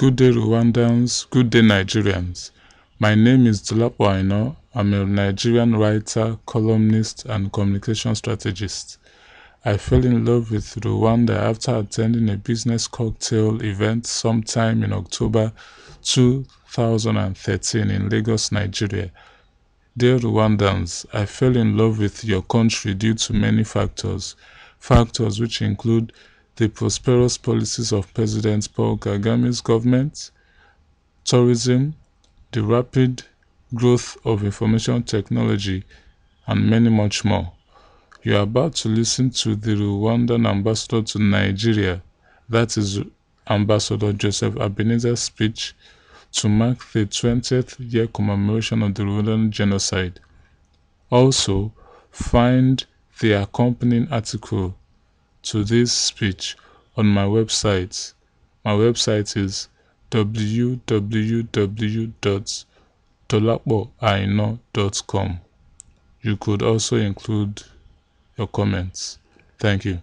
Good day Rwandans, good day Nigerians. My name is Dolapo Aina. I'm a Nigerian writer, columnist, and communication strategist. I fell in love with Rwanda after attending a business cocktail event sometime in October 2013 in Lagos, Nigeria. Dear Rwandans, I fell in love with your country due to many factors which include the prosperous policies of President Paul Kagame's government, tourism, the rapid growth of information technology, and many much more. You are about to listen to the Rwandan ambassador to Nigeria, that is Ambassador Joseph Habineza's speech to mark the 20th year commemoration of the Rwandan genocide. Also, find the accompanying article to this speech on my website. My website is www.dolapoaina.com. You could also include your comments. Thank you.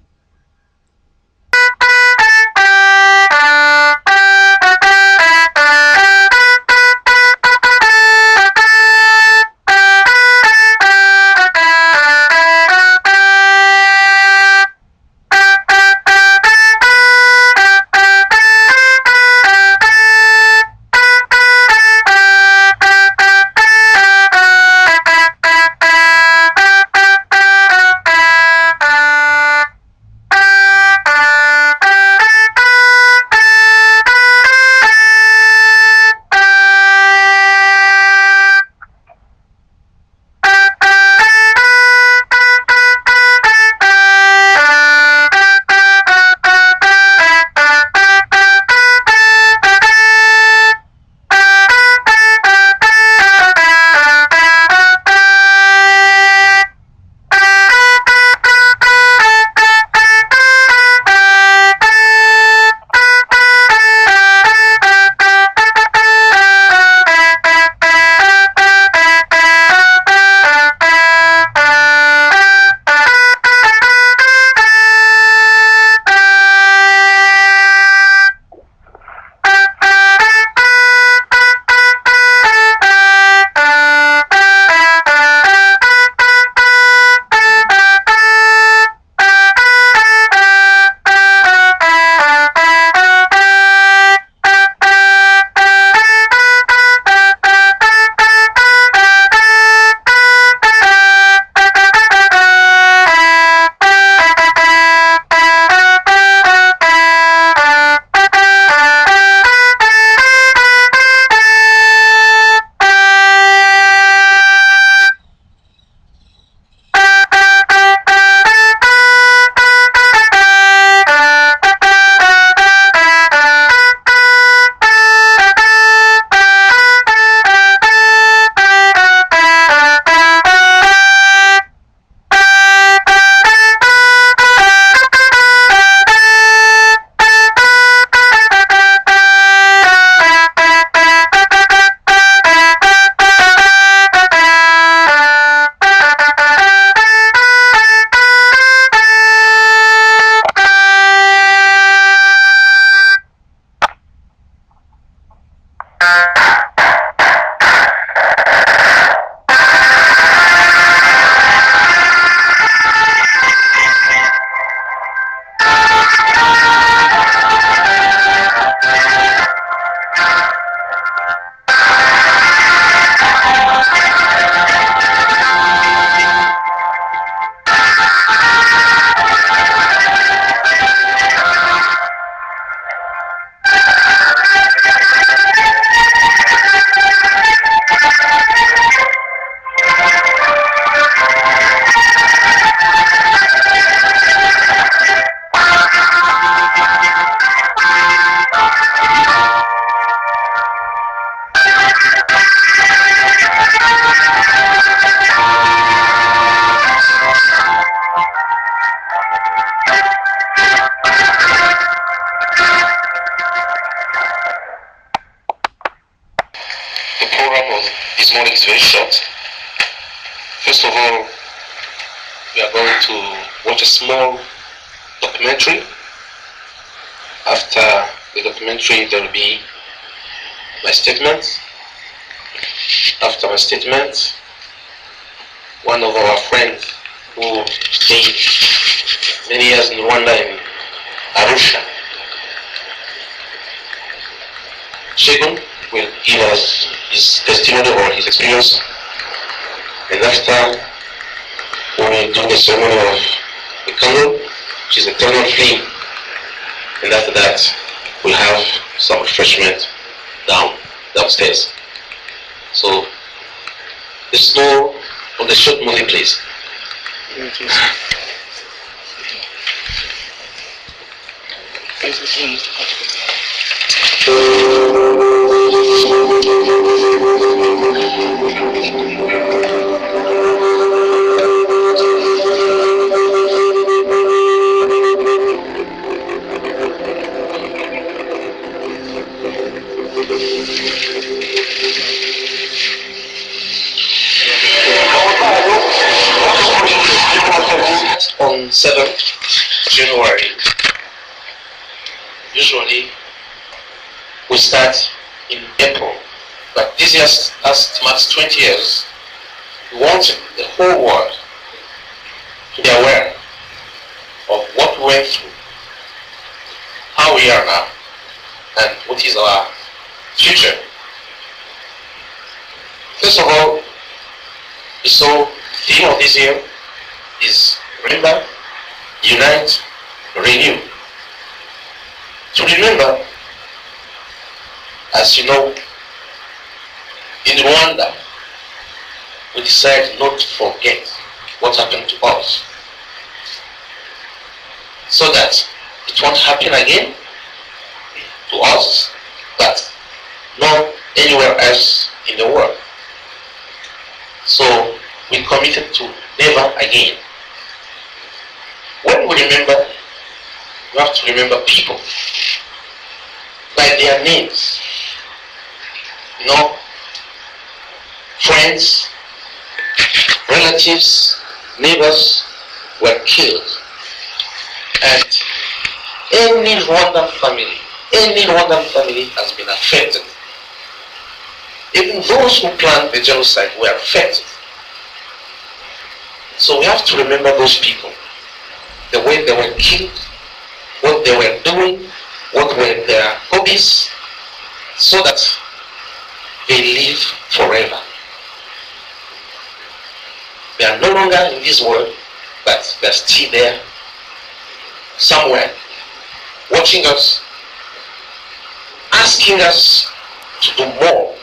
This morning is very short. First of all, we are going to watch a small documentary. After the documentary, there will be my statement. After my statement, one of our friends who stayed many years in Rwanda in Arusha, Shegun, will give us his testimony or his experience, and after we will do the ceremony of the candle, which is a eternal flame, and after that we'll have some refreshment downstairs. So the snow on the short movie, please. On 7th January, usually we start in April, but this year, as it marks 20 years, we want the whole world to be aware of what we went through, how we are now, and what is our future. First of all, the theme of this year is remember, unite, renew. To remember, as you know, in Rwanda, we decided not to forget what happened to us, so that it won't happen again to us, but not anywhere else in the world. So we committed to never again. When we remember, we have to remember people by their names. You know, friends, relatives, neighbors were killed. And any Rwandan family has been affected. Even those who planned the genocide were affected. So we have to remember those people, the way they were killed, what they were doing, what were their hobbies, so that they live forever. They are no longer in this world, but they are still there, somewhere, watching us, asking us to do more.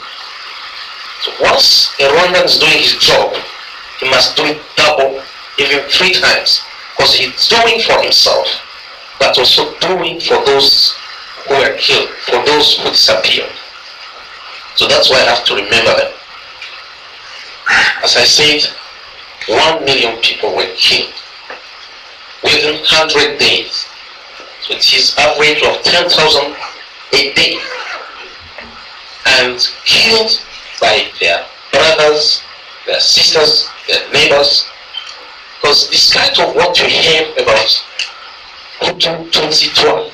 So once a Rwandan is doing his job, he must do it double, even 3 times, because he's doing for himself, but also doing for those who were killed, for those who disappeared. So that's why I have to remember them. As I said, 1 million people were killed within 100 days. So it is average of 10,000 a day, and killed by their brothers, their sisters, their neighbors. Because despite of what you hear about Hutu, Tutsi, Twa,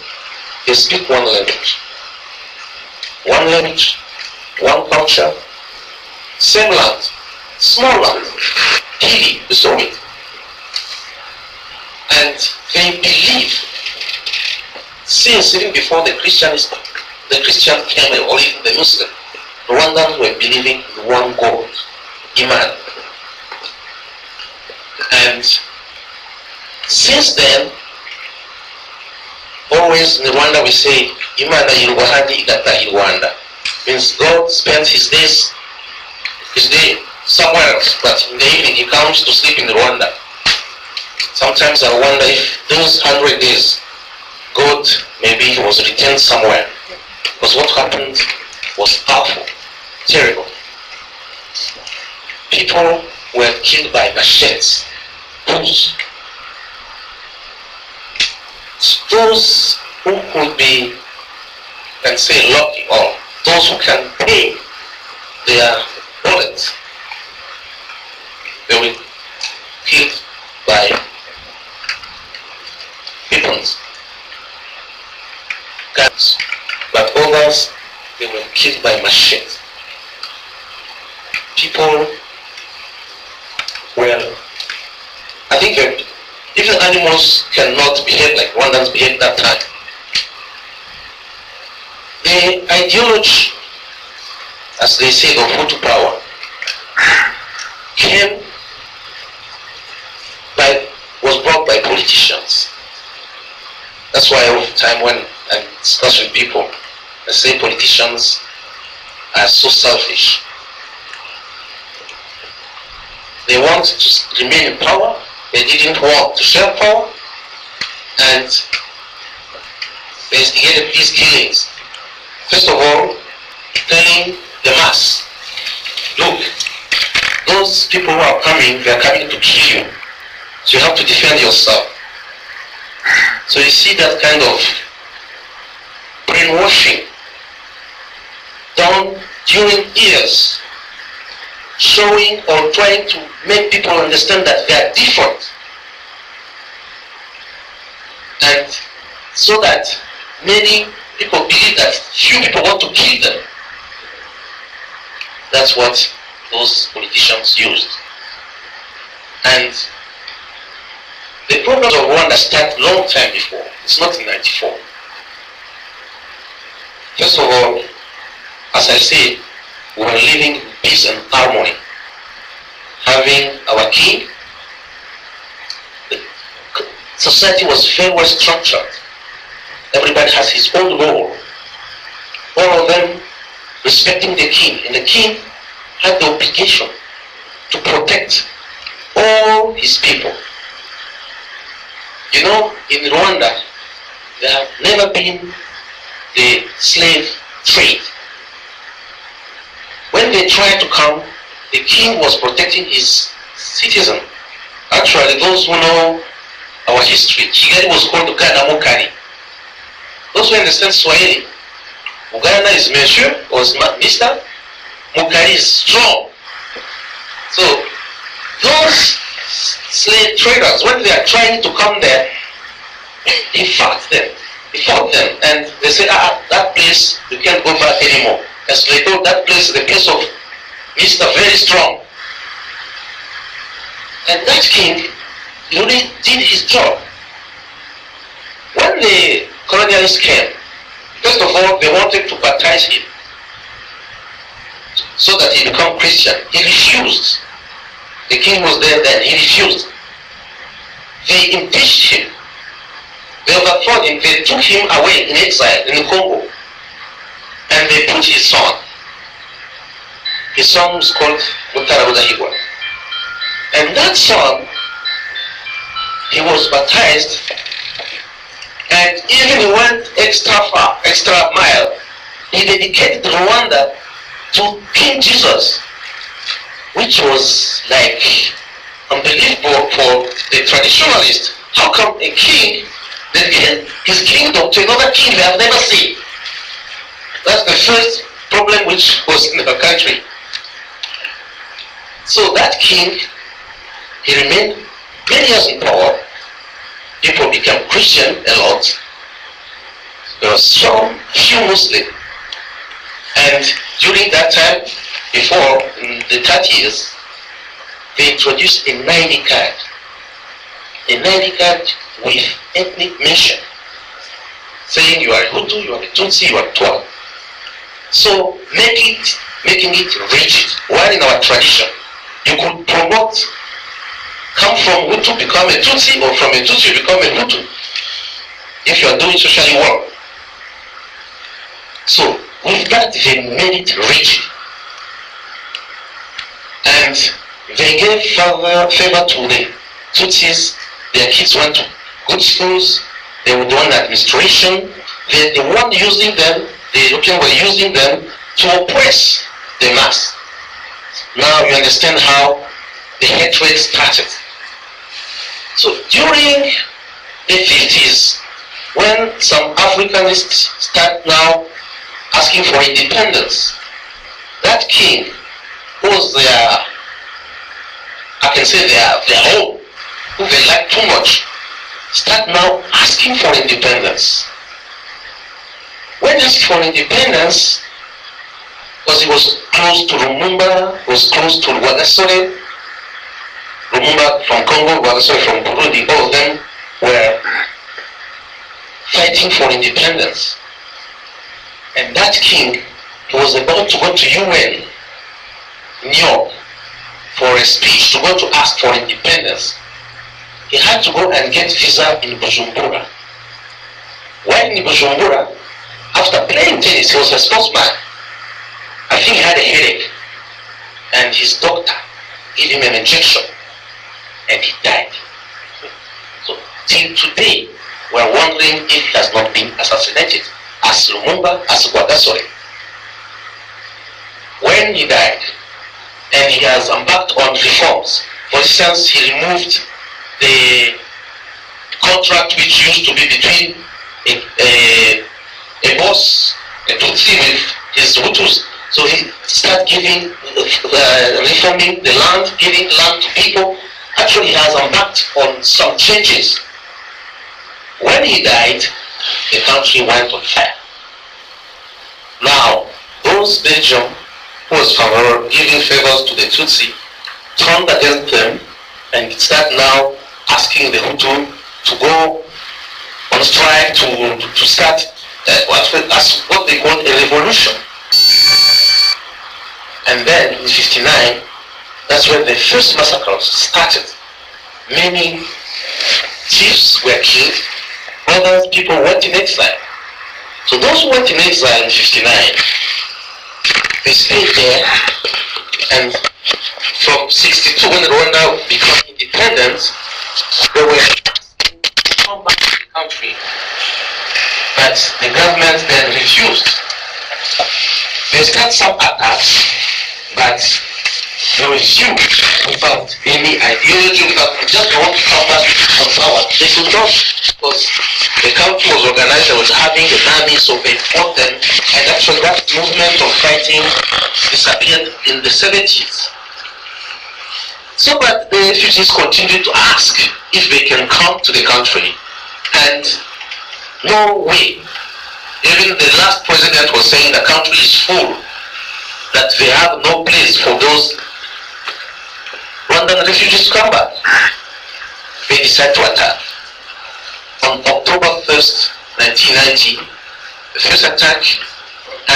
they speak one language. One language, one culture, same land, small land, Kili, you saw it. And they believe, since even before the Christian came, or even the Muslim, Rwandans were believing in one God, Iman. And since then, always in Rwanda we say, Imana yirwahandi igataha Rwanda. Means God spends his day somewhere else, but in the evening he comes to sleep in Rwanda. Sometimes I wonder if those 100 days, God maybe he was retained somewhere. Because what happened was powerful, terrible. People were killed by machetes, tools. Those who could be, can say, lucky, or those who can pay their bullets, they were killed by weapons, guns. But others, they were killed by machete. People, well, I think that even animals cannot behave like Rwandans behaved that time. The ideology, as they say, of Hutu power was brought by politicians. That's why all the time when I discuss with people, I say politicians are so selfish. They want to remain in power, they didn't want to share power, and they instigated peace killings. First of all, telling the mass, look, those people who are coming, they are coming to kill you. So you have to defend yourself. So you see that kind of brainwashing done during years, showing or trying to make people understand that they are different. And so that many people believe that few people want to kill them. That's what those politicians used. And the problems of Rwanda start long time before. It's not in 94. First of all, as I say, we were living in peace and harmony. Having our king, the society was very well structured. Everybody has his own role. All of them respecting the king, and the king had the obligation to protect all his people. You know, in Rwanda, there have never been the slave trade. When they tried to come, the king was protecting his citizen. Actually, those who know our history, Kigali was called Uganda Mukari. Those who understand Swahili, Uganda is Monsieur or Mr. Mukari is strong. So those slave traders, when they are trying to come there, he fought them. He fought them, and they said, that place, you can't go back anymore. As they told that place, the place of Mr. Very Strong. And that king really did his job. When the colonialists came, first of all, they wanted to baptize him so that he become Christian. He refused. The king was there then, he refused. They impeached him. They overthrew him. They took him away in exile in the Congo. And they put his son. His son was called Mutara. And that son, he was baptized, and even he went extra far, extra mile. He dedicated Rwanda to King Jesus, which was like unbelievable for the traditionalists. How come a king dedicated his kingdom to another king they have never seen? That's the first problem which was in the country. So that king, he remained many years in power. People became Christian a lot. There were some few Muslims. And during that time, before, in the 30s, they introduced a 90 card. A 90 card with ethnic mention, saying you are a Hutu, you are a Tutsi, you are a Twa. So making it rigid. While in our tradition, you could promote, come from Hutu, become a Tutsi, or from a Tutsi, become a Hutu, if you are doing socially well. So with that, they made it rigid. And they gave favor to the Tutsis. Their kids went to good schools. They were doing administration. The one using them, the Europeans were using them to oppress the mass. Now you understand how the hatred started. So during the 50s, when some Africanists start now asking for independence, that king, who was their, I can say their own, who they like too much, start now asking for independence. When they ask for independence, because he was close to Lumumba, was close to Rwanda. Lumumba from Congo, Rwanda from Burundi, all of them were fighting for independence. And that king, he was about to go to UN, New York, for a speech, to go to ask for independence. He had to go and get visa in Bujumbura. While in Bujumbura, after playing tennis, he was a sportsman. I think he had a headache, and his doctor gave him an injection, and he died. So till today, we are wondering if he has not been assassinated, as Lumumba, as Rwagasore. When he died, and he has embarked on reforms. For instance, he removed the contract which used to be between a boss, a Tutsi with his Hutus. So he started giving, reforming the land, giving land to people. Actually, he has embarked on some changes. When he died, the country went on fire. Now, those Belgium who was giving favors to the Tutsi turned against them and started now asking the Hutu to go on strike to start what they call a revolution. And then in '59, that's when the first massacres started. Many chiefs were killed, other people went in exile. So those who went in exile in '59, they stayed there, and from '62, when Rwanda became independent, they were to come back to the country, but the government then refused. They started some attacks, but they refused without any ideology, without just want to come back on power. They could not, because the country was organized and was having an army, so they fought them, and actually that movement of fighting disappeared in the '70s. So but the refugees continued to ask if they can come to the country, and no way. Even the last president was saying the country is full, that they have no place for those Rwandan refugees to come back. They decided to attack. On October 1st, 1990, the first attack,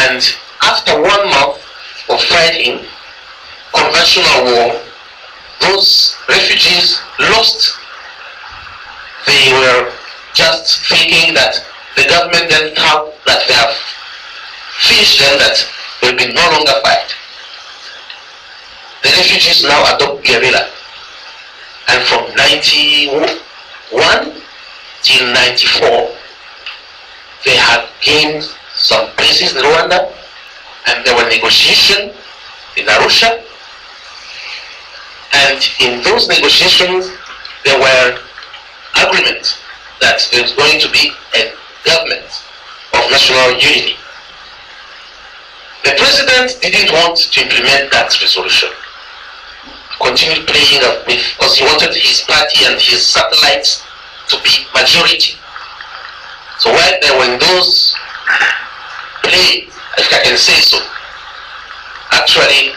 and after 1 month of fighting, conventional war, those refugees lost. They were just thinking that the government then thought that they have finished them, that there will be no longer fight. The refugees now adopt guerrilla, and from 91 till 94, they had gained some places in Rwanda, and there were negotiations in Arusha, and in those negotiations there were agreements that there was going to be a government of national unity. The president didn't want to implement that resolution. Continued playing with, because he wanted his party and his satellites to be majority. So while they were in those play, if I can say so, actually,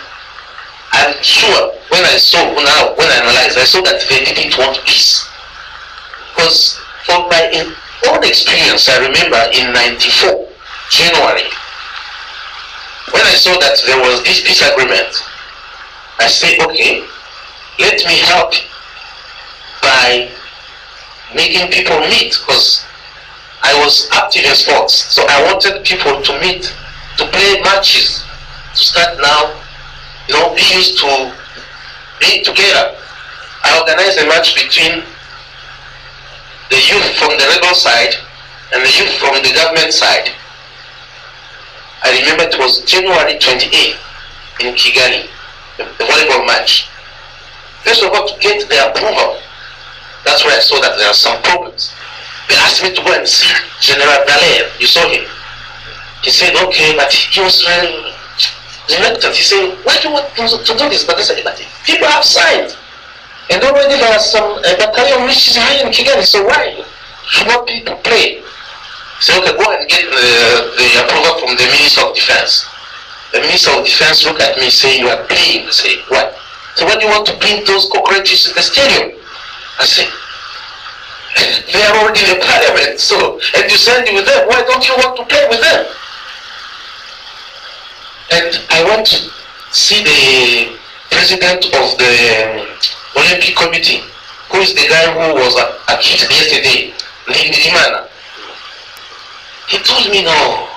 I'm sure when I analyzed, I saw that they didn't want peace. Because from my own experience, I remember in '94, January, when I saw that there was this peace agreement, I said, okay, let me help by making people meet, because I was active in sports, so I wanted people to meet, to play matches, to start now, we used to be together. I organized a match between the youth from the rebel side and the youth from the government side. I remember it was January 28th in Kigali, the volleyball match. First of all, to get their approval, that's where I saw that there are some problems. They asked me to go and see General Dallaire. You saw him. He said, okay, but he was reluctant. He said, why do you want to do this? But I said, but people have signed. And already there are some battalion which is high in Kigali, so why should not people play? He said, okay, go and get the approval from the Minister of Defense. The Minister of Defense looked at me saying, you are playing. I say, what? So why do you want to bring those cockroaches in the stadium? I said, they are already in the parliament, so, and you send with them, why don't you want to play with them? And I went to see the president of the Olympic Committee, who is the guy who was accused yesterday, Lindimana. He told me no.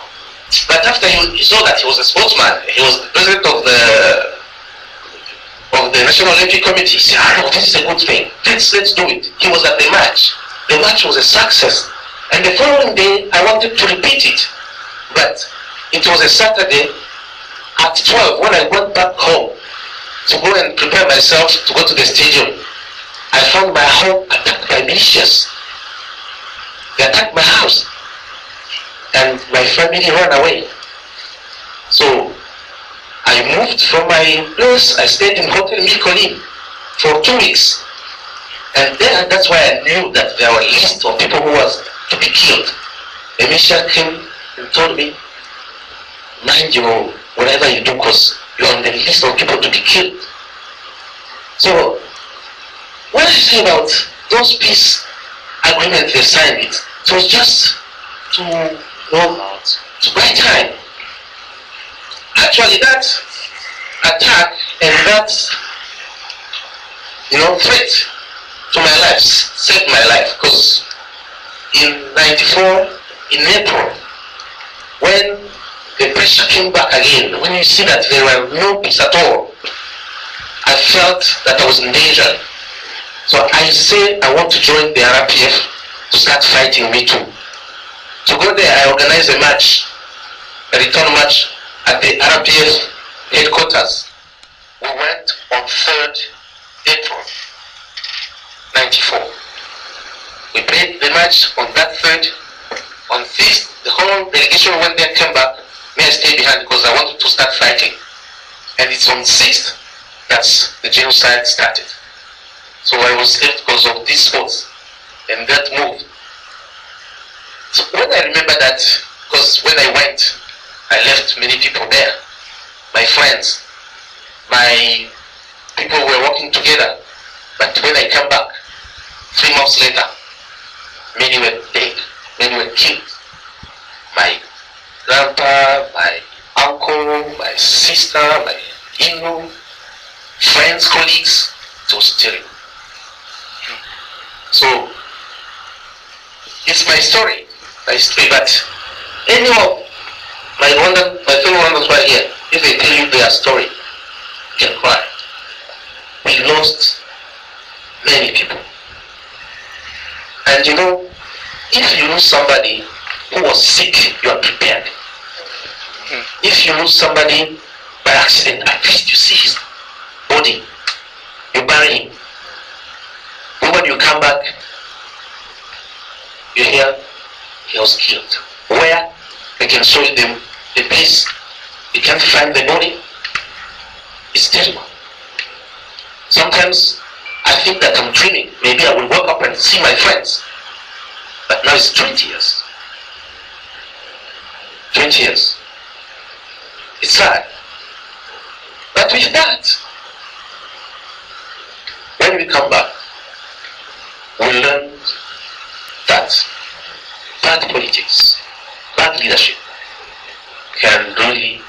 But after he saw that he was a sportsman, he was the president of the National Olympic Committee, he said, no, this is a good thing. Let's do it. He was at the match. The match was a success. And the following day, I wanted to repeat it. But it was a Saturday at 12 when I went back home to go and prepare myself to go to the stadium. I found my home attacked by militias. They attacked my house. And my family ran away. So I moved from my place. I stayed in Hotel Mikolin for 2 weeks. And then that's why I knew that there were a list of people who was to be killed. A militia came and told me, mind you, whatever you do, because you're on the list of people to be killed. So what I say about those peace agreements they signed it was just to buy time. Actually, that attack and that threat to my life saved my life, because in '94, in April, when the pressure came back again, when you see that there were no peace at all, I felt that I was in danger. So I say I want to join the RPF to start fighting me too. To go there, I organized a match, a return match at the RPF headquarters. We went on 3rd April 94. We played the match on that 3rd. On 5th, the whole delegation went there and came back. Me, I stayed behind because I wanted to start fighting. And it's on 6th that the genocide started. So I was left because of these sports and that move. So when I remember that, because when I went, I left many people there. My friends, my people were working together. But when I come back, 3 months later, many were dead, many were killed. My grandpa, my uncle, my sister, my in-law, friends, colleagues, it was terrible. So, it's my story, but anyhow, my fellow Rwandans right here, if they tell you their story, you can cry. We lost many people. And if you lose somebody who was sick, you are prepared. If you lose somebody by accident, at least you see his body, you bury him. But when you come back, you hear he was killed. Where? They can show you the place. You can't find the body. It's terrible. Sometimes I think that I'm dreaming. Maybe I will wake up and see my friends. But now it's 20 years. 20 years. It's sad. But with that, when we come back, we learn that bad politics, bad leadership can really,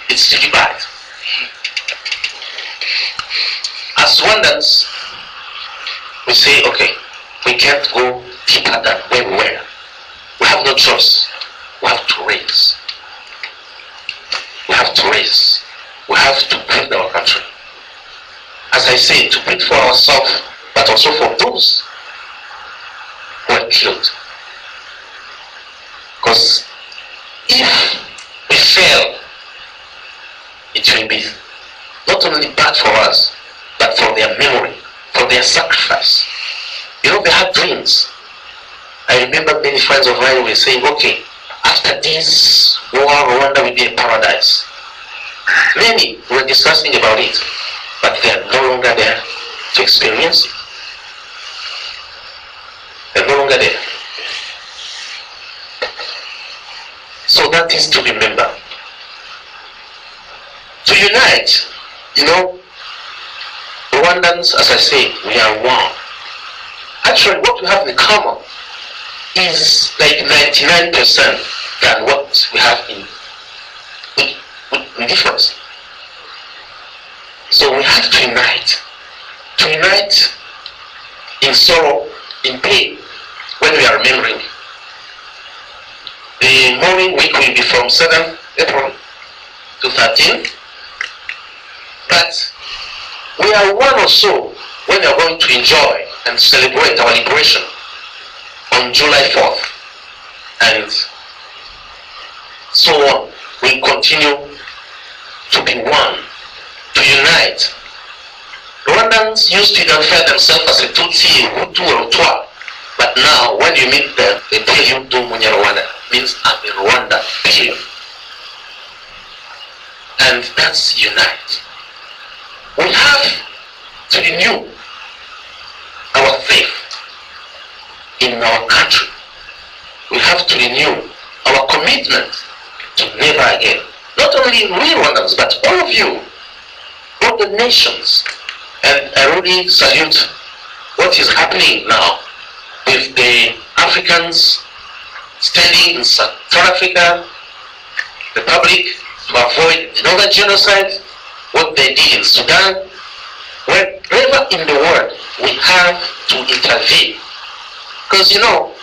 it's really bad. As Rwandans, we say, okay, we can't go deeper than where we were. We have no choice. We have to raise. We have to raise. We have to build our country. As I say, to build for ourselves, but also for those who are killed. Because if we fail, it will be not only bad for us, but for their memory, for their sacrifice. They had dreams. I remember many friends of mine were saying, okay, after this war, Rwanda will be a paradise. Many were discussing about it, but they are no longer there to experience it. They're no longer there. So that is to remember. unite. You know, Rwandans, as I said, we are one. Actually, what we have in common is like 99% than what we have in difference. So we have to unite. To unite in sorrow, in pain, when we are remembering. The mourning week will be from 7th April to 13th. But we are one or so when we are going to enjoy and celebrate our liberation on July 4th. And so on. We continue to be one, to unite. Rwandans used to identify themselves as a Tutsi, a Hutu, or Twa. But now, when you meet them, they tell you, "Do Munya Rwanda," means I'm in Rwanda, period. And that's unite. We have to renew our faith in our country. We have to renew our commitment to never again. Not only we Rwandans, but all of you, all the nations. And I really salute what is happening now with the Africans standing in South Africa, Republic, to avoid another genocide, what they did in Sudan. Wherever in the world we have to intervene. Because, you know,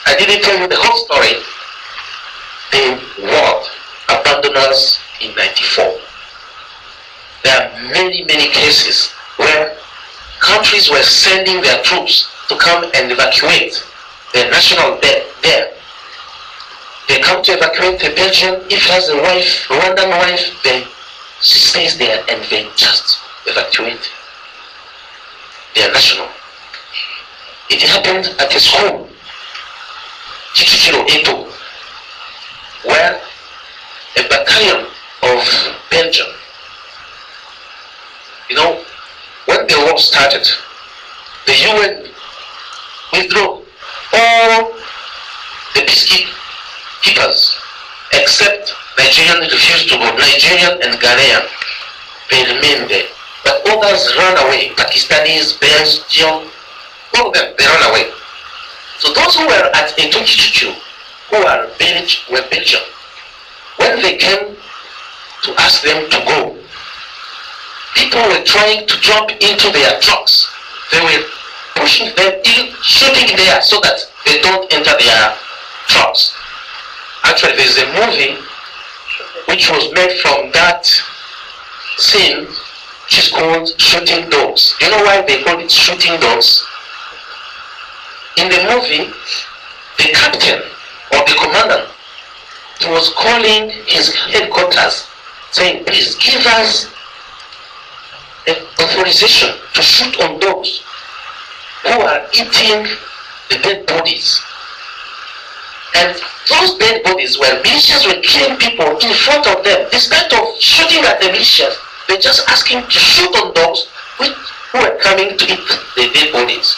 I didn't tell you the whole story. The world abandoned us in 94. There are many, many cases where countries were sending their troops to come and evacuate their national debt there. They come to evacuate the Belgian. If he has a wife, Rwandan wife, then she stays there and they just evacuate their national. It happened at a school, Chichikiro Eto, where a battalion of Belgium, you know, when the war started, the UN withdrew all the peacekeepers except Nigerian refused to go. Nigerian and Ghanaian, they remained there. But others ran away. Pakistanis, Belgium, all of them, they ran away. So those who were at Etukichuchu, who were Belgium, when they came to ask them to go, people were trying to jump into their trucks. They were pushing them, even shooting there so that they don't enter their trucks. Actually, there's a movie which was made from that scene, which is called Shooting Dogs. You know why they call it Shooting Dogs? In the movie, the captain or the commandant was calling his headquarters saying, "Please give us an authorization to shoot on those who are eating the dead bodies." And those dead bodies where militias were killing people in front of them. Instead of shooting at the militias, they're just asking to shoot on those who were coming to eat the dead bodies.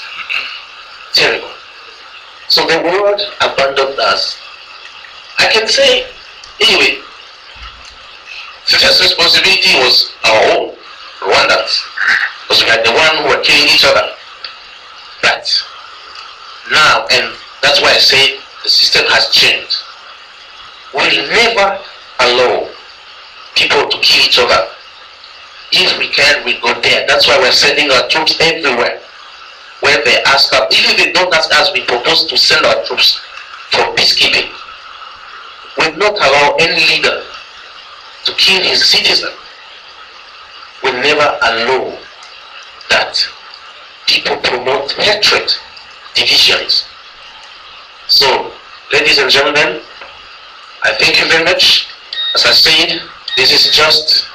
Terrible. So the world abandoned us. I can say, anyway, Future's responsibility was our own, Rwandans, because we are the one who were killing each other. But now, and that's why I say the system has changed. We'll never allow people to kill each other. If we can, we'll go there. That's why we're sending our troops everywhere. Where they ask us, even if they don't ask us, we propose to send our troops for peacekeeping. We'll not allow any leader to kill his citizen. We'll never allow that people promote hatred, divisions. So, ladies and gentlemen, I thank you very much. As I said, this is just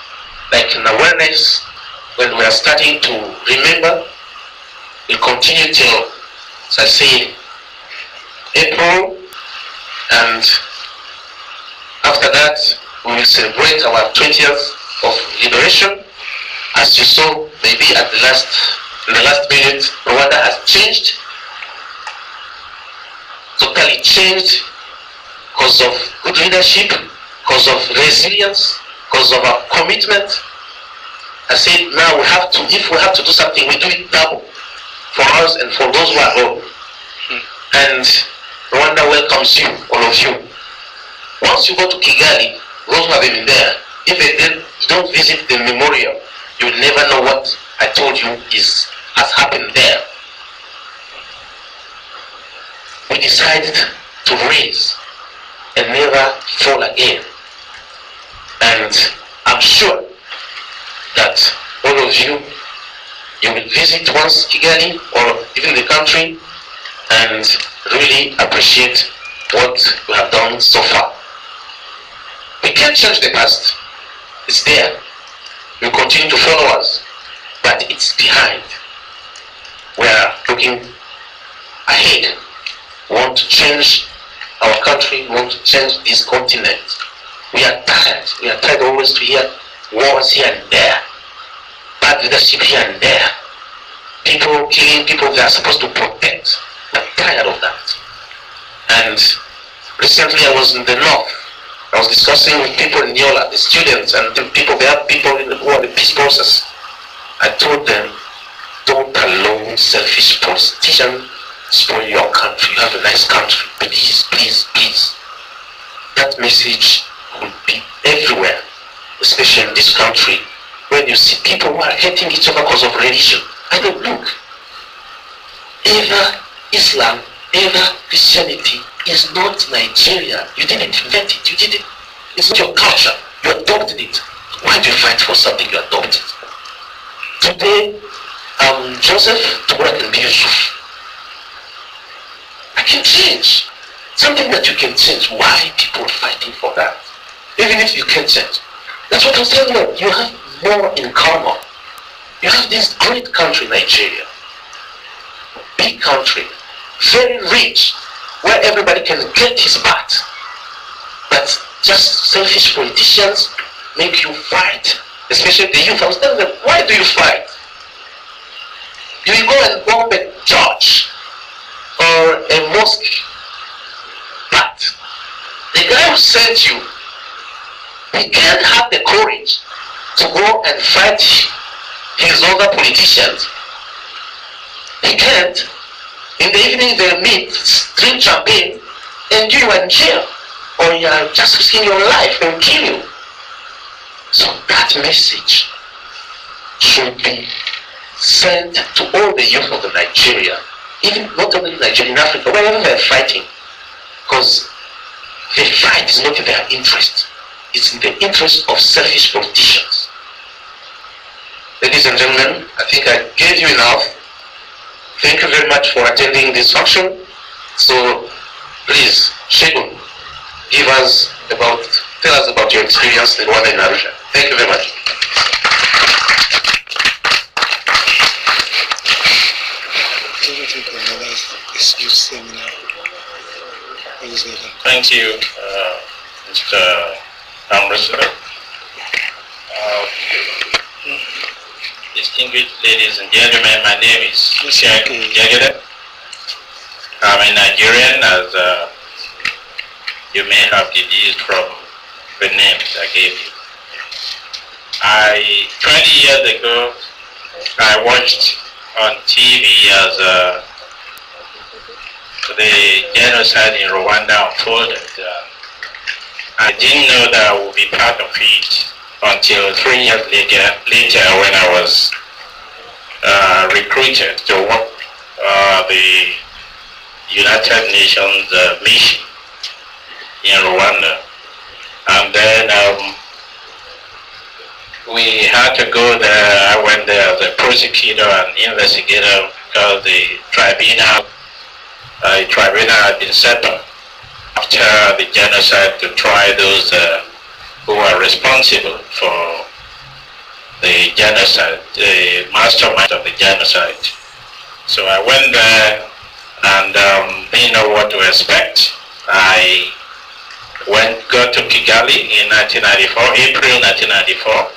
like an awareness when we are starting to remember. We'll continue till, as I said, April, and after that we will celebrate our 20th of liberation. As you saw, maybe in the last minute, Rwanda has changed, totally changed, because of good leadership, because of resilience, because of our commitment, I said, now if we have to do something, we do it double for us and for those who are home. And Rwanda welcomes you, all of you. Once you go to Kigali, those who have been there, if they don't visit the memorial, you will never know what I told you has happened there. We decided to raise and never fall again. And I'm sure that all of you will visit once Kigali or even the country and really appreciate what we have done so far. We can't change the past. It's there. You continue to follow us, but it's behind. We are looking ahead. We want to change our country. We want to change this continent. We are tired. We are tired always to hear wars here and there, bad leadership here and there, people killing people they are supposed to protect. I'm tired of that. And recently I was in the north. I was discussing with people in Yola, the students and the people, there are people who are in the peace process. I told them, don't allow selfish politicians spoil your country. You have a nice country. Please, please, please. That message will be everywhere, especially in this country, when you see people who are hating each other because of religion. I don't look. Either Islam, either Christianity is not Nigeria. You didn't invent it. You didn't. It's not your culture. You adopted it. Why do you fight for something you adopted? Today, I'm Joseph, tomorrow I can be Yusuf. I can change. Something that you can change. Why people are fighting for that? Even if you can change. That's what I'm saying. No, you have more in common. You have this great country, Nigeria. Big country. Very rich. Where everybody can get his part. But just selfish politicians make you fight. Especially the youth. I was telling them, why do you fight? You will go and bomb a church or a mosque. But the guy who sent you, he can't have the courage to go and fight his other politicians. He can't. In the evening they'll meet, drink champagne, and you are in jail. Or you are just risking your life and kill you. So that message should be sent to all the youth of Nigeria, even not only Nigeria, in Africa, wherever they're fighting. Because the fight is not in their interest. It's in the interest of selfish politicians. Ladies and gentlemen, I think I gave you enough. Thank you very much for attending this function. So please, Shegun, tell us about your experience in Rwanda and Arusha. Thank you very much. Thank you, Mr. Ambassador. Distinguished ladies and gentlemen, my name is Sheikh Jagede. I'm a Nigerian, as you may have deduced from the names I gave you. 20 years ago, I watched on TV as the genocide in Rwanda unfolded. I didn't know that I would be part of it until 3 years later when I was recruited to work the United Nations mission in Rwanda. And then we had to go there. I went there as a prosecutor and investigator because the tribunal had been set up after the genocide to try those who are responsible for the genocide, the mastermind of the genocide. So I went there and didn't know what to expect. I got to Kigali in 1994, April 1994.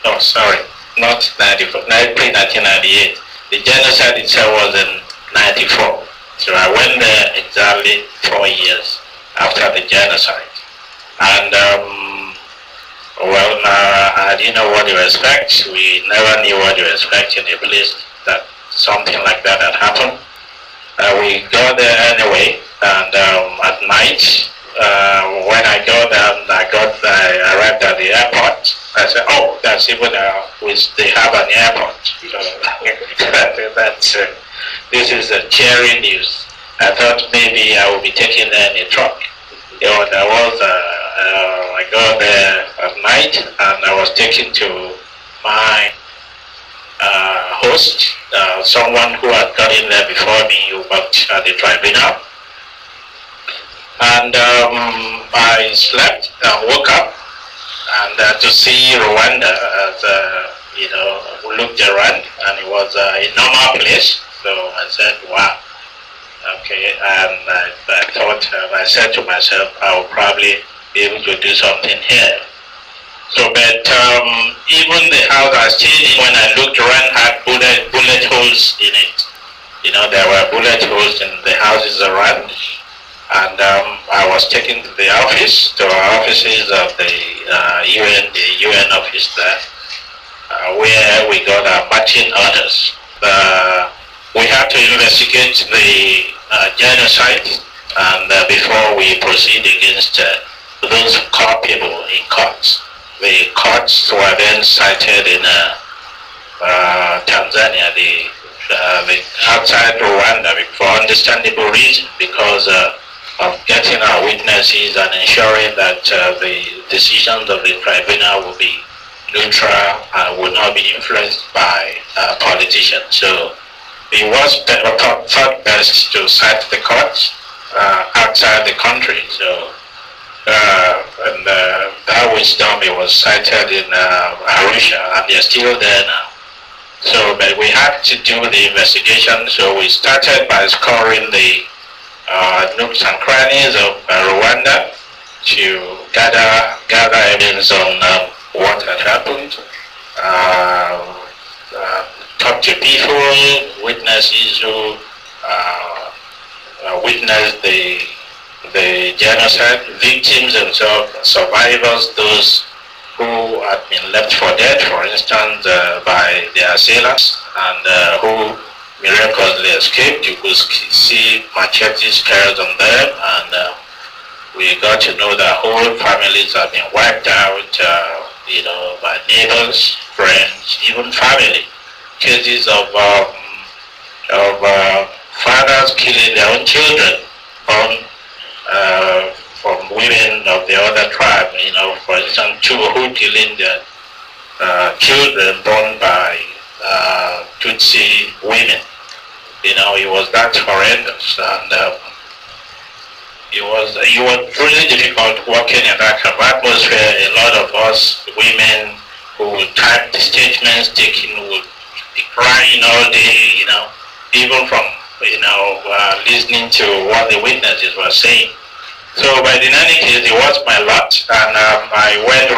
Oh, sorry, not 94, April 1998. The genocide itself was in 94. So I went there exactly 4 years after the genocide. And I I didn't know what to expect. We never knew what to expect in a place that something like that had happened. We got there anyway, and at night, when I got there, I arrived at the airport. I said, "Oh, that's even they have an airport." So that's this is a cheery news. I thought maybe I would be taken there in a truck. There was I got there at night, and I was taken to my host, someone who had got in there before me, who worked at the tribunal. And I slept and woke up, and to see Rwanda, looked around, and it was a normal place. So I said, wow, okay. And I thought, I said to myself, I will probably be able to do something here. So, but even the house I stayed in, when I looked around, had bullet holes in it. There were bullet holes in the houses around. And I was taken to the office, to our offices of the UN office there, where we got our marching orders. We had to investigate the genocide, and before we proceed against those culpable in courts. The courts were then cited in Tanzania, the outside Rwanda, for understandable reason, because of getting our witnesses and ensuring that the decisions of the tribunal will be neutral and will not be influenced by politicians. So it was thought best to cite the courts outside the country. So and that wisdom, it was cited in Arusha, and they're still there now. So, but we had to do the investigation. So we started by scouring the nooks and crannies of Rwanda to gather evidence on what had happened. Talk to people, witnesses who witnessed the genocide, victims themselves, survivors, those who had been left for dead, for instance, by their assailants, and who miraculously escaped. You could see machete scars on them, and we got to know that whole families have been wiped out, by neighbors, friends, even family. Cases of fathers killing their own children from women of the other tribe, for instance, two who killing their children born by Tutsi women. It was that horrendous, and it was really difficult working in that kind of atmosphere. A lot of us women who would type the statements taken would be crying all day, even from listening to what the witnesses were saying. So, but in any case, it was my lot, and I went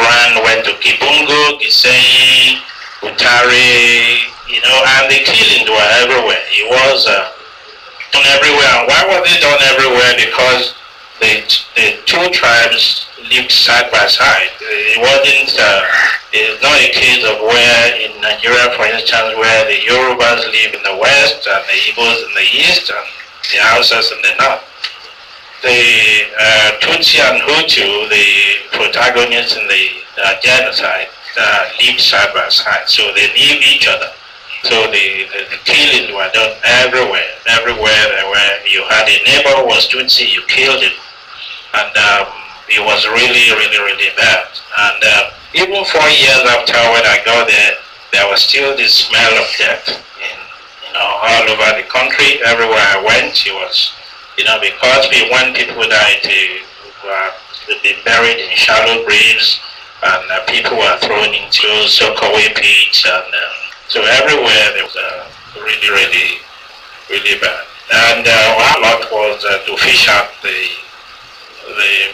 to Kibungo, Gisenyi, Utare, and the killings were everywhere. It was done everywhere. And why was it done everywhere? Because the two tribes lived side by side. It wasn't, it's not a case of where in Nigeria, for instance, where the Yorubas live in the west and the Igbos in the east and the Hausas in the north. The Tutsi and Hutu, the protagonists in the genocide, lived side by side, so they knew each other. So the killings were done everywhere. Everywhere you had a neighbor who was Tutsi, you killed him. And it was really, really, really bad. And even 4 years after when I got there, there was still this smell of death all over the country. Everywhere I went, it was, because we want people die to be buried in shallow graves, and people were thrown into soakaway pits, and so everywhere there was really, really, really bad. And our lot was to fish out the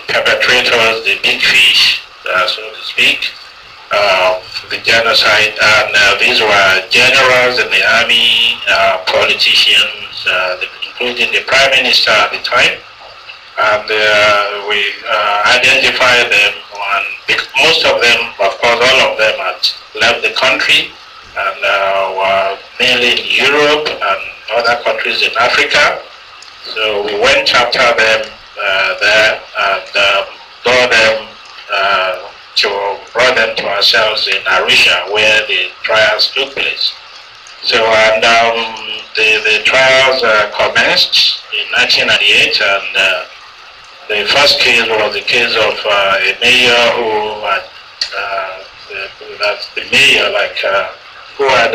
perpetrators, the big fish, so to speak, the genocide. And these were generals in the army, politicians, including the prime minister at the time. And we identified them, and most of them, of course, all of them had the country, and were mainly in Europe and other countries in Africa. So we went after them there and brought them to ourselves in Arusha, where the trials took place. So, and the trials commenced in 1998, and the first case was the case of a mayor who had, that's the mayor, who had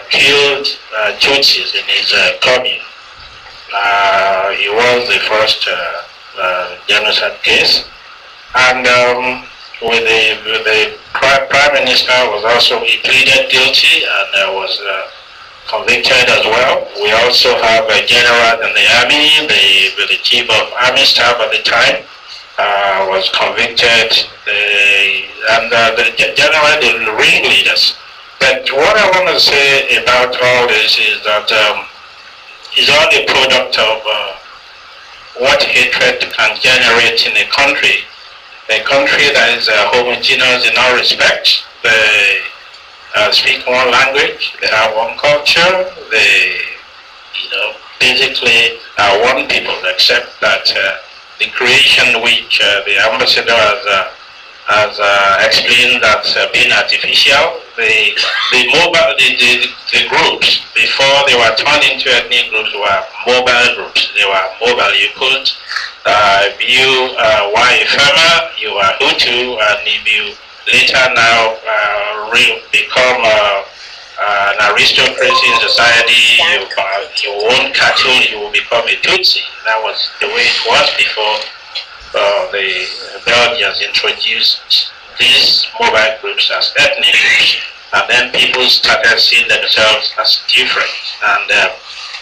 killed Tutsis in his commune. He was the first genocide case, and with the prime minister was also, he pleaded guilty and was convicted as well. We also have a general in the army, the chief of army staff at the time, was convicted, and generally the ringleaders. But what I want to say about all this is that it's all the product of what hatred can generate in a country that is homogeneous in all respects. They speak one language, they have one culture, they, basically are one people, except that the creation which the ambassador has explained that's been artificial. The groups, before they were turned into ethnic groups, were mobile groups. They were mobile. You could, if you were a farmer, you were Hutu, and if you later now become an aristocracy in society, you own cattle, you will become a Tutsi. That was the way it was before the Belgians introduced these mobile groups as ethnic groups. And then people started seeing themselves as different. And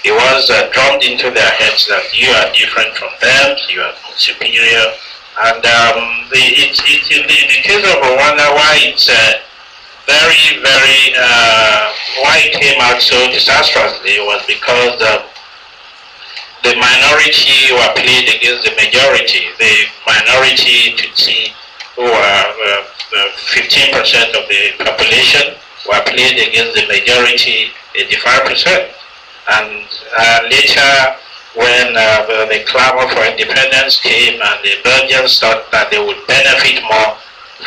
it was drummed into their heads that you are different from them, you are superior. And it's in the case of Rwanda, why it's very, very, why it came out so disastrously was because the minority were played against the majority. The minority Tutsi, who were 15% of the population, were played against the majority, 85%. And later, when the clamor for independence came and the Belgians thought that they would benefit more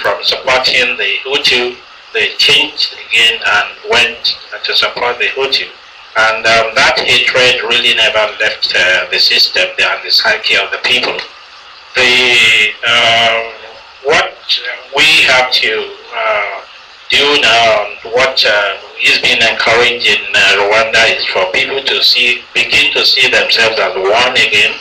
from supporting the Hutu, they changed again and went to support the Hutu. And that hatred really never left the system and the psyche of the people. What we have to do now, and what is being encouraged in Rwanda, is for people to begin to see themselves as one again.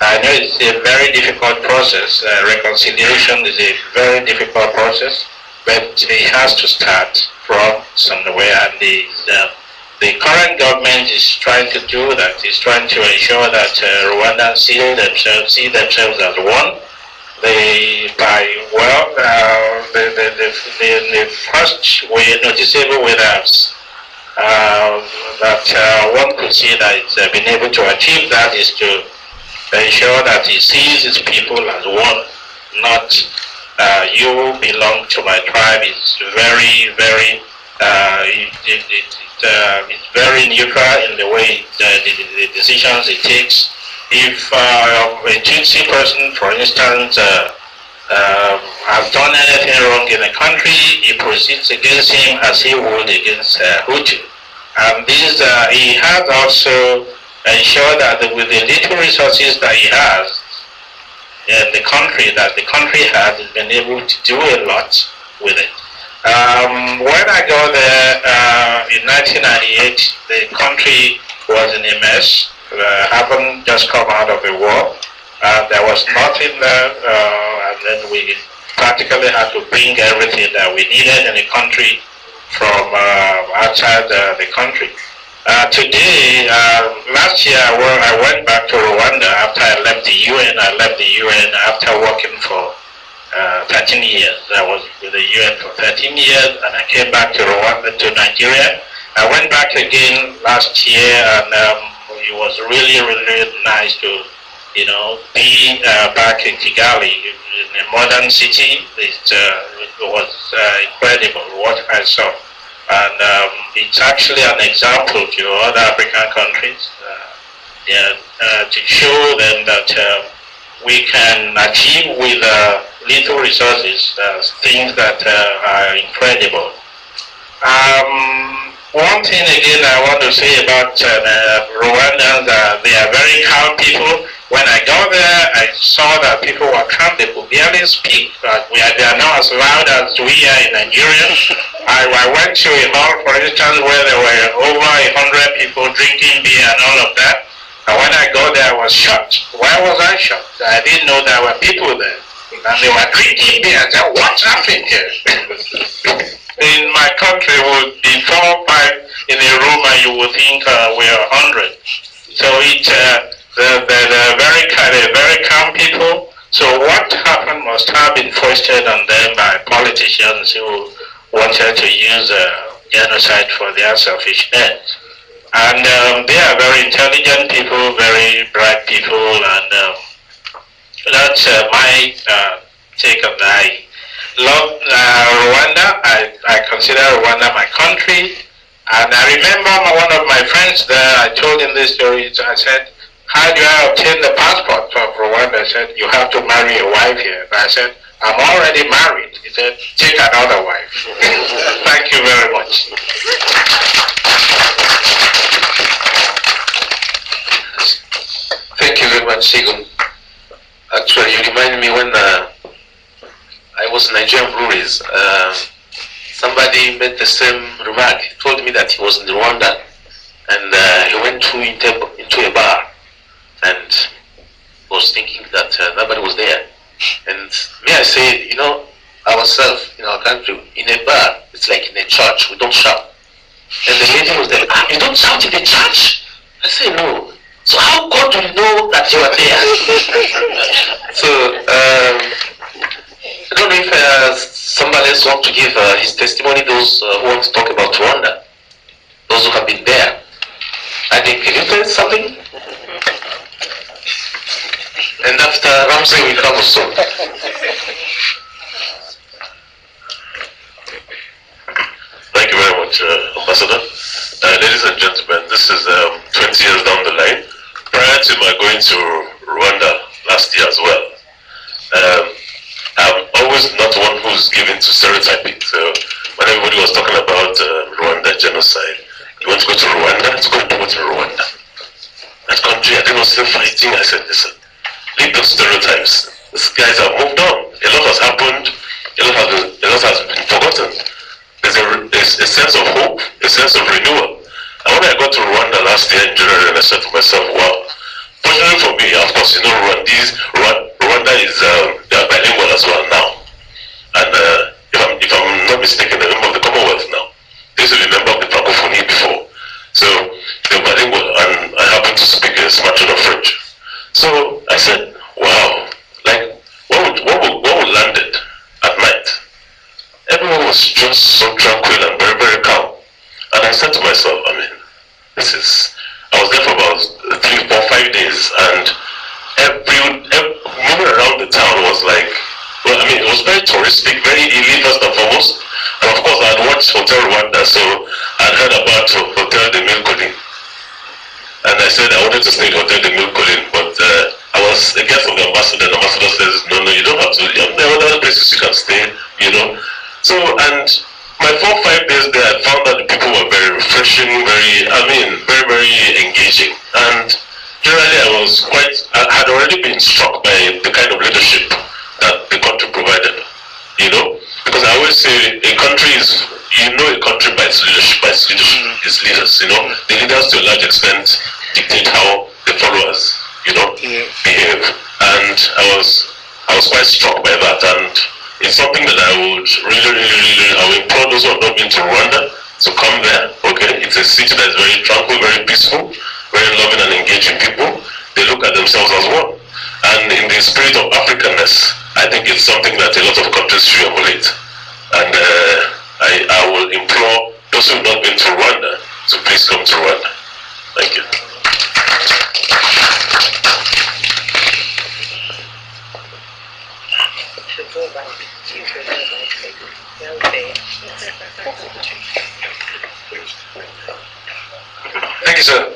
I know it's a very difficult process. Reconciliation is a very difficult process, but it has to start from somewhere, and the current government is trying to do that. It's trying to ensure that Rwandans see themselves as one. The first way noticeable with us that one could see that it's been able to achieve that is to ensure that it sees its people as one, not you belong to my tribe. It's very, very it's very neutral in the way the decisions it takes. If a Tutsi person, for instance, has done anything wrong in a country, he proceeds against him as he would against Hutu. And this, he has also ensured that with the little resources that he has in the country, that the country has, he's been able to do a lot with it. When I go there in 1998, the country was in a mess. Having just come out of a war, there was nothing there, and then we practically had to bring everything that we needed in the country from outside the country. Today, last year I went back to Rwanda after I left the UN. I left the UN after working for 13 years. I was with the UN for 13 years, and I came back to Rwanda, to Nigeria. I went back again last year, and it was really, really nice to being back in Kigali, in a modern city, it was incredible what I saw. And it's actually an example to other African countries to show them that we can achieve with little resources things that are incredible. One thing again I want to say about Rwandans, they are very calm people. When I got there, I saw that people were calm. They could barely speak. They are not as loud as we are in Nigeria. I went to a hall, for instance, where there were over 100 people drinking beer and all of that. And when I got there, I was shocked. Why was I shocked? I didn't know there were people there. And they were drinking beer. I said, what's happening here? In my country, would be 4 or 5 in a room, and you would think we're 100. So they're very calm people. So what happened must have been foisted on them by politicians who wanted to use genocide for their selfish ends. And they are very intelligent people, very bright people, and that's my take on that. Love Rwanda. I consider Rwanda my country, and I remember one of my friends there. I told him this story. I said, "How do I obtain the passport from Rwanda?" I said, "You have to marry a wife here." I said, "I'm already married." He said, "Take another wife." Thank you very much. Thank you very much, Sigun. Actually, you remind me when I was in Nigerian breweries. Somebody made the same remark. He told me that he was in Rwanda and he went into a bar and was thinking that nobody was there. And me, I said, ourselves in our country, in a bar, it's like in a church, we don't shout. And the lady was there, you don't shout in the church? I said, no. So how God will know that you are there? So, I don't know if somebody else wants to give his testimony, those who want to talk about Rwanda, those who have been there. I think, can you tell something? And after Ramsey will come soon. Thank you very much, Ambassador. Ladies and gentlemen, this is 20 years down the line. Prior to my going to Rwanda last year as well, I'm always not one who's given to stereotyping. So when everybody was talking about Rwanda genocide, you want to go to Rwanda? Let's go to Rwanda. That country, they were still fighting. I said, listen, leave those stereotypes. These guys have moved on. A lot has happened. A lot has been forgotten. There's a sense of hope, a sense of renewal. And when I got to Rwanda last year in January, and I said to myself, wow. Fortunately for me, of course, Rwanda is they are bilingual as well now. And if I'm not mistaken, they're a member of the Commonwealth now. They used to be a member of the Francophonie before. So they're bilingual, and I happen to speak a smattering of French. So I said, wow, like what would landed at night? Everyone was just so tranquil and very, very calm. And I said to myself, I was there for about 3, 4, 5 days, and moving around the town was like, it was very touristic, very elite first and foremost. And of course, I had watched Hotel Rwanda, so I'd heard about Hotel de Mille Collines. And I said I wanted to stay at Hotel de Mille Collines, but I was a guest of the ambassador, and the ambassador says, no, you don't have to. There are other places you can stay, So, and my 4 or 5 days there, I found that the people were very refreshing, very, very engaging. And generally, I had already been struck by the kind of leadership that the country provided, Because I always say a country is, a country by its leadership, its leaders, The leaders to a large extent dictate how the followers, behave. And I was quite struck by that. And it's something that I would I would implore those who have not been to Rwanda to come there. Okay, it's a city that is very tranquil, very peaceful, very loving and engaging people. They look at themselves as one. And in the spirit of Africanness, I think it's something that a lot of countries should emulate. And I will implore those who have not been to Rwanda to please come to Rwanda. Thank you. Thank you, sir.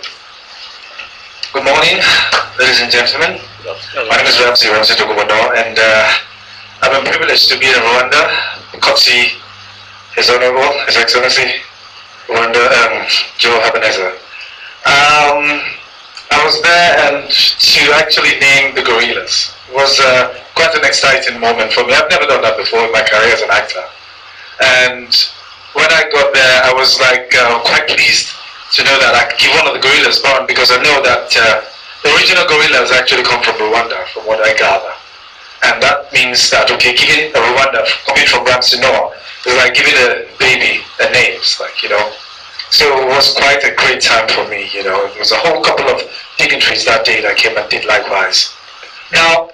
Good morning, ladies and gentlemen. My name is Ramsey Togobodo, and I'm privileged to be in Rwanda. Kotsi, His Honorable, His Excellency, Rwanda, Joe Habineza. I was there and to actually name the gorillas was quite an exciting moment for me. I've never done that before in my career as an actor. And when I got there, I was like quite pleased to know that I could give one of the gorillas born, because I know that the original gorillas actually come from Rwanda, from what I gather. And that means that, okay, giving a Rwanda, coming from Ramsey Noah, is like giving a baby a name, So it was quite a great time for me, It was a whole couple of dignitaries that day that came and did likewise. Now,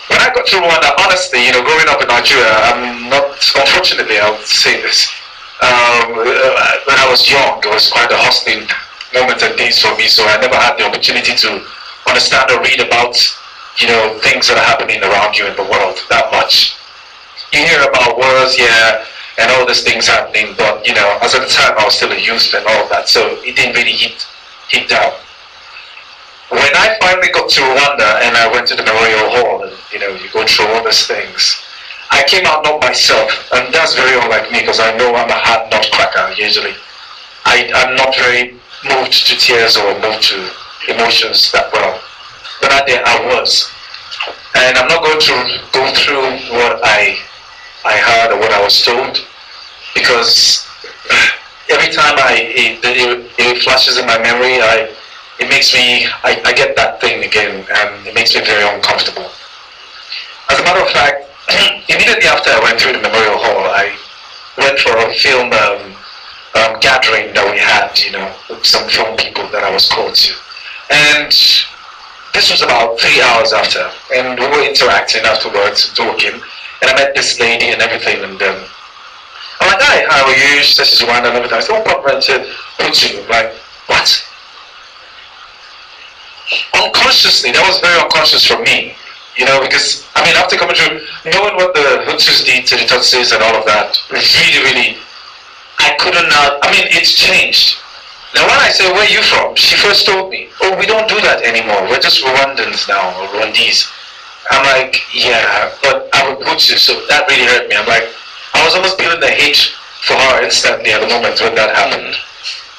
when I got to Rwanda, honestly, growing up in Nigeria, I'm not, unfortunately, I would say this. When I was young, it was quite a hostile moment and days for me, so I never had the opportunity to understand or read about, things that are happening around you in the world that much. You hear about wars, and all these things happening, but, as at the time, I was still a youth and all of that, so it didn't really hit down. When I finally got to Rwanda and I went to the Memorial Hall, and, you go through all these things, I came out not myself, and that's very unlike me, because I know I'm a hard nutcracker usually. I'm not very moved to tears or moved to emotions that well. But that day I was. And I'm not going to go through what I heard or what I was told, because every time it flashes in my memory, it makes me, I get that thing again, and it makes me very uncomfortable. As a matter of fact, immediately after I went through the Memorial Hall, I went for a film gathering that we had, with some film people that I was called to. And this was about 3 hours after, and we were interacting afterwards, talking, and I met this lady and everything, and I'm like, hi, how are you? She says she's Rwanda and everything. I said, what problem? She said, Tutsi. I'm like, what? Unconsciously, that was very unconscious for me. Because, after coming through, knowing what the Hutus did to the Tutsis and all of that, really, really, I couldn't it's changed. Now when I say, where are you from? She first told me, oh, we don't do that anymore. We're just Rwandans now, or Rwandese. I'm like, yeah, but I'm a Hutu, so that really hurt me. I'm like, I was almost feeling the hate for her instantly at the moment when that happened.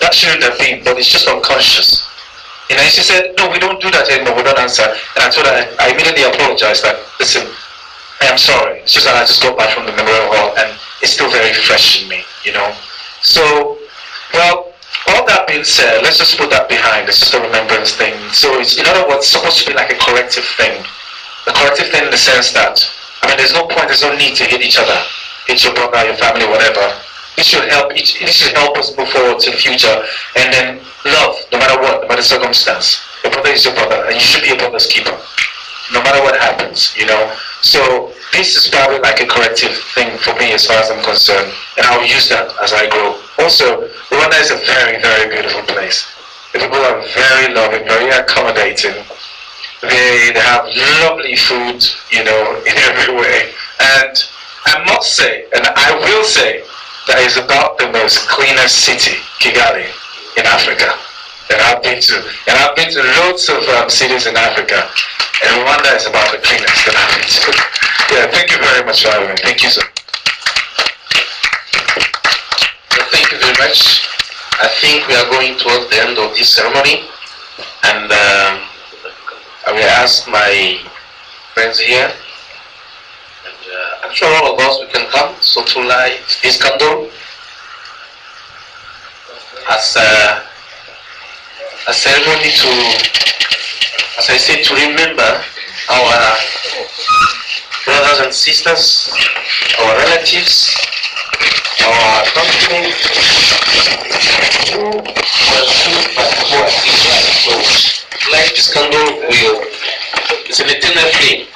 That shouldn't have been, but it's just unconscious. And she said, no, we don't do that anymore, we don't answer. And I told her, I immediately apologized, like, listen, I am sorry. It's just that I just got back from the Memorial Hall and it's still very fresh in me, So, well, all that being said, let's just put that behind. It's just a remembrance thing. So it's, in other words, supposed to be like a corrective thing. A corrective thing in the sense that, there's no point, there's no need to hate each other. Hate your brother, your family, whatever. It should help us move forward to the future, and then love, no matter what, no matter circumstance. Your brother is your brother, and you should be a brother's keeper, no matter what happens, So this is probably like a corrective thing for me as far as I'm concerned, and I'll use that as I grow. Also, Rwanda is a very, very beautiful place. The people are very loving, very accommodating. They have lovely food, in every way. And I must say, and I will say, that is about the most cleanest city, Kigali, in Africa, that I've been to. And I've been to loads of cities in Africa, and Rwanda is about the cleanest that I've been to. Yeah, thank you very much for having me. Thank you, sir. Well, thank you very much. I think we are going towards the end of this ceremony, and I will ask my friends here. I'm sure all of us, we can come so to light this candle as a ceremony to, as I said, to remember our brothers and sisters, our relatives, our countrymen who were killed by who are still alive. So light this candle will, it's an eternal flame.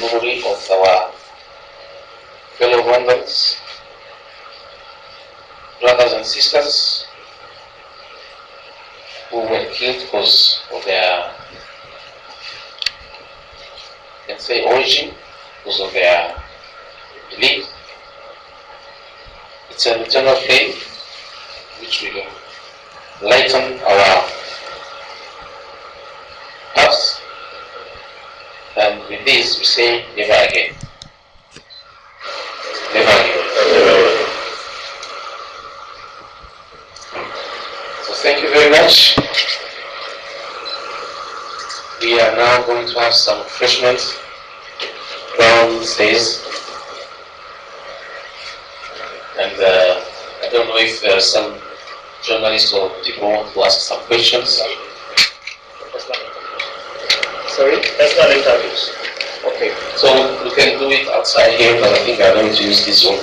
memory of our fellow Rwandans, brothers and sisters who were killed because of their, let's say, origin, because of their belief. It's an eternal faith which will lighten our paths. And with this, we say, never again. Never again. So thank you very much. We are now going to have some refreshments downstairs. And I don't know if there are some journalists or people who want to ask some questions. Sorry? That's not interviews. Okay, so we can do it outside here, but I think I'm going to use this one.